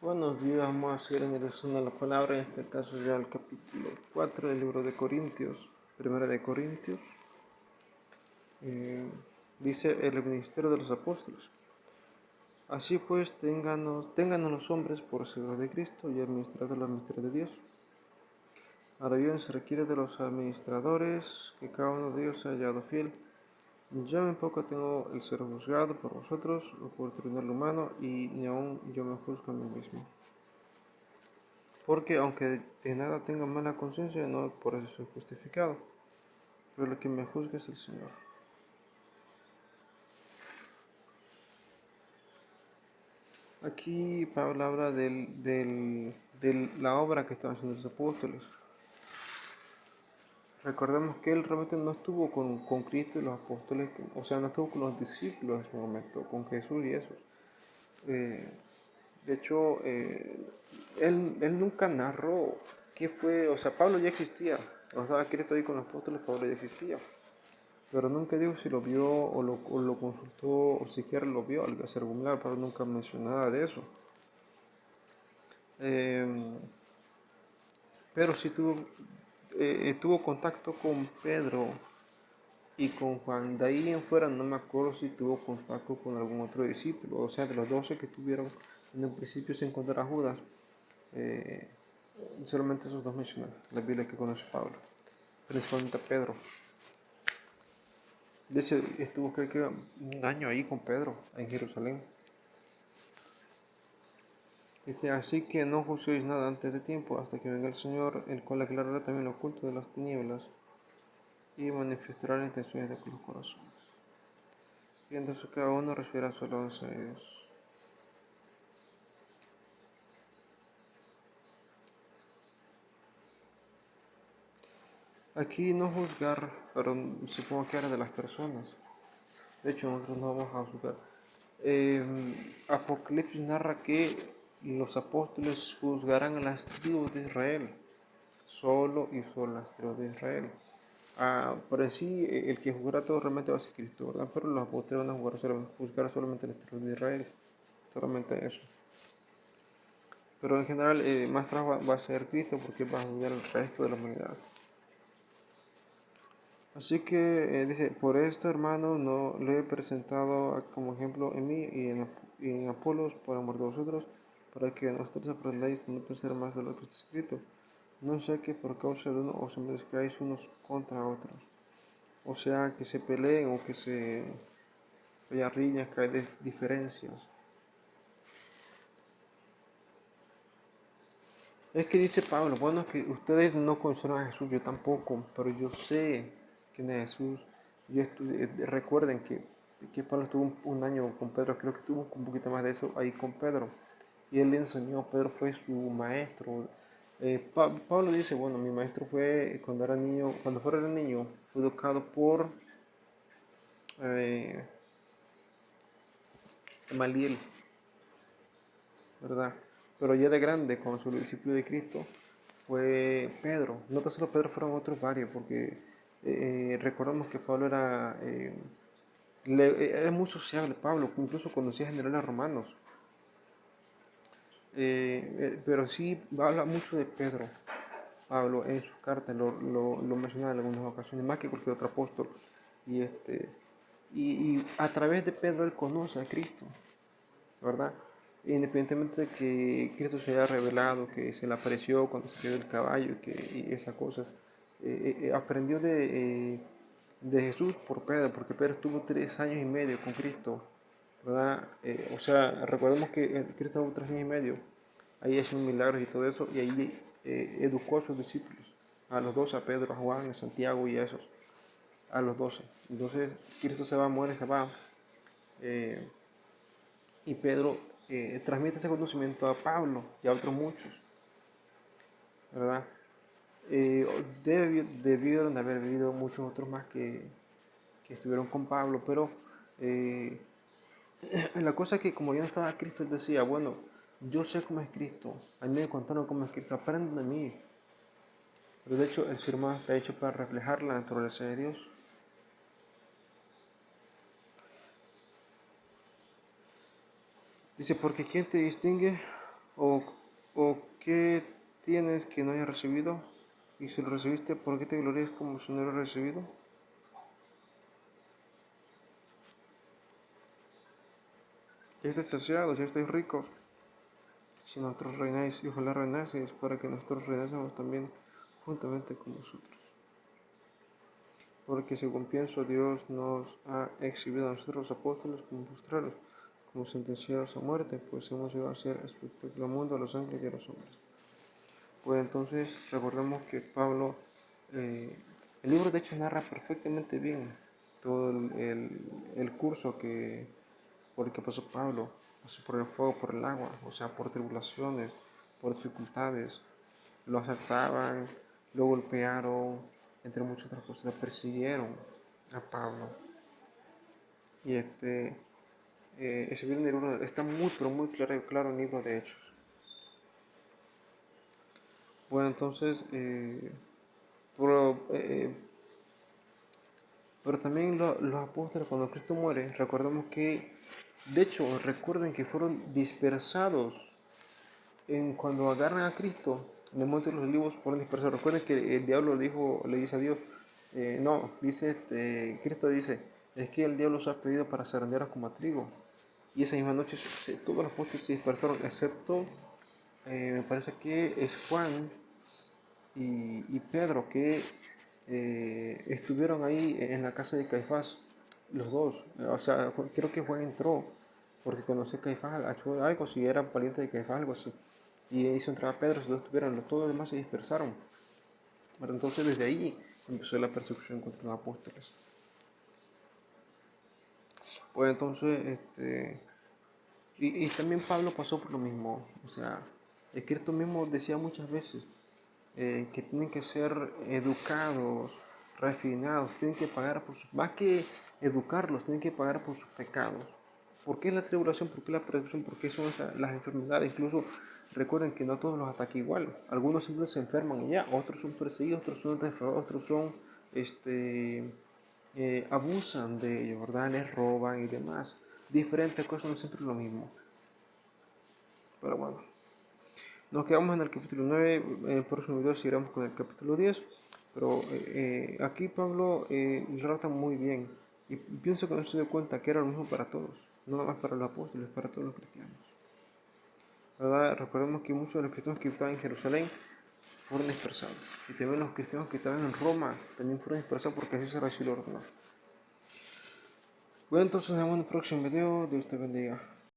Buenos días, vamos a hacer en ilusión a la palabra, en este caso ya el capítulo 4 del libro de Corintios, primera de Corintios. Eh, Dice el ministerio de los apóstoles. Así pues, ténganos los hombres por siervos de Cristo y administradores del misterio de Dios. Ahora bien, se requiere de los administradores que cada uno de ellos sea hallado fiel. Yo en poco tengo el ser juzgado por vosotros o por tribunal humano, y ni aun yo me juzgo a mí mismo. Porque aunque de nada tenga mala conciencia, no por eso soy justificado, pero el que me juzga es el Señor. Aquí Pablo habla de la obra que estaban haciendo los apóstoles. Recordemos que él realmente no estuvo con Cristo y los apóstoles, o sea, no estuvo con los discípulos en su momento, con Jesús y eso. Eh, de hecho, él nunca narró qué fue, o sea, Pablo ya existía, o sea, Cristo ahí con los apóstoles, Pablo ya existía. Pero nunca dijo si lo vio o lo consultó o siquiera lo vio al hacer Gumlar, pero nunca mencionó nada de eso. Eh, pero sí tuvo contacto con Pedro y con Juan. De ahí en fuera no me acuerdo si tuvo contacto con algún otro discípulo. O sea, de los 12 que tuvieron en un principio se encontrará Judas. Eh, Solamente esos dos mencionan la Biblia que conoce Pablo. Principalmente a Pedro. De hecho, estuvo creo que un año ahí con Pedro en Jerusalén. Dice, así que no juzguéis nada antes de tiempo, hasta que venga el Señor, el cual aclarará también lo oculto de las tinieblas y manifestará las intenciones de los corazones. Y entonces cada uno recibirá su alabanza de Dios. Aquí no juzgar, pero supongo que era de las personas. De hecho, nosotros no vamos a juzgar. Eh, Apocalipsis narra que los apóstoles juzgarán a las tribus de Israel, solo y solo las tribus de Israel. Por en sí, el que juzgará todo realmente va a ser Cristo, ¿verdad? Pero los apóstoles van a juzgar solamente las tribus de Israel, solamente eso. Pero en general, más atrás va a ser Cristo porque va a juzgar el resto de la humanidad. Así que dice, por esto, hermano, no lo he presentado como ejemplo en mí y en Apolos por amor de vosotros, para que nosotros aprendáis a no pensar más de lo que está escrito. No sea que por causa de uno os enmezcláis unos contra otros. O sea, que se peleen o que haya riñas, que hay diferencias. Es que dice Pablo, bueno, es que ustedes no conocen a Jesús, yo tampoco, pero yo sé quién es Jesús. Recuerden que Pablo estuvo un año con Pedro, creo que estuvo un poquito más de eso ahí con Pedro. Y él le enseñó, Pedro fue su maestro. Pablo dice, bueno, mi maestro fue cuando era niño, cuando fuera niño, fue educado por eh, Gamaliel, ¿verdad? Pero ya de grande, cuando su discípulo de Cristo, fue Pedro. No tan solo Pedro, fueron otros varios, porque recordamos que Pablo era muy sociable, Pablo, incluso conocía generales romanos. Pero sí habla mucho de Pedro, Pablo, en sus cartas, lo menciona en algunas ocasiones, más que cualquier otro apóstol. Y, y a través de Pedro él conoce a Cristo, ¿verdad? Independientemente de que Cristo se haya revelado, que se le apareció cuando se quedó el caballo y esas cosas, aprendió de Jesús por Pedro, porque Pedro estuvo 3 años y medio con Cristo, ¿verdad? O sea, recordemos que Cristo estuvo 3 años y medio ahí haciendo milagros y todo eso, y ahí educó a sus discípulos, a los 12, a Pedro, a Juan, a Santiago y a esos, a los 12. Entonces, Cristo se va, muere, se va. Eh, y Pedro transmite ese conocimiento a Pablo y a otros muchos, ¿verdad? Debieron de haber vivido muchos otros más que estuvieron con Pablo, pero eh, la cosa es que como yo no estaba Cristo, él decía, bueno, yo sé cómo es Cristo, a mí me contaron cómo es Cristo, aprendan de mí. Pero de hecho el ser humano está hecho para reflejar la naturaleza de Dios. Dice, porque ¿quién te distingue? ¿O, o qué tienes que no hayas recibido? Y si lo recibiste, ¿por qué te glorías como si no lo hubieras recibido? Ya estáis saciados, ya estáis ricos. Si nosotros reináis y ojalá reinaseis para que nosotros reinásemos también juntamente con vosotros. Porque según pienso, Dios nos ha exhibido a nosotros los apóstoles como postraros, como sentenciados a muerte, pues hemos llegado a ser espectáculo al mundo, a los ángeles y a los hombres. Pues entonces recordemos que Pablo, el libro de hecho narra perfectamente bien todo el curso por el que pasó Pablo, pasó por el fuego, por el agua, o sea, por tribulaciones, por dificultades, lo asaltaban, lo golpearon, entre muchas otras cosas, lo persiguieron a Pablo. Y ese libro está muy, pero muy claro en el libro de Hechos. Bueno, entonces, pero, pero también los apóstoles, cuando Cristo muere, recordemos que, de hecho, recuerden que fueron dispersados cuando agarran a Cristo, en el monte de los olivos fueron dispersados. Recuerden que el diablo le dice a Dios, no, dice, Cristo dice, es que el diablo os ha pedido para zarandearos como a trigo. Y esa misma noche todos los apóstoles se dispersaron, excepto, me parece que es Juan y Pedro, que estuvieron ahí en la casa de Caifás, los dos. O sea, creo que Juan entró, porque conoció a Caifás, algo si era pariente de Caifás, algo así. Y hizo entrar a Pedro, los dos estuvieron, todos los demás se dispersaron. Pero entonces desde ahí empezó la persecución contra los apóstoles. Pues entonces, y también Pablo pasó por lo mismo. O sea, Cristo mismo decía muchas veces, que tienen que ser educados, refinados, tienen que pagar por sus, más que educarlos, tienen que pagar por sus pecados. ¿Por qué la tribulación? ¿Por qué la persecución? ¿Por qué son las enfermedades? Incluso recuerden que no todos los ataca igual. Algunos simplemente se enferman y ya, otros son perseguidos, otros son defraudados, otros son, abusan de ellos, ¿verdad? Les roban y demás. Diferentes cosas, no siempre lo mismo. Pero bueno. Nos quedamos en el capítulo 9, en el próximo video seguiremos con el capítulo 10, pero aquí Pablo relata muy bien y pienso que no se dio cuenta que era lo mismo para todos, no nada más para los apóstoles, para todos los cristianos. ¿Verdad? Recordemos que muchos de los cristianos que estaban en Jerusalén fueron dispersados y también los cristianos que estaban en Roma también fueron dispersados porque así se recibió el ordenado. Bueno, entonces nos vemos en el próximo video, Dios te bendiga.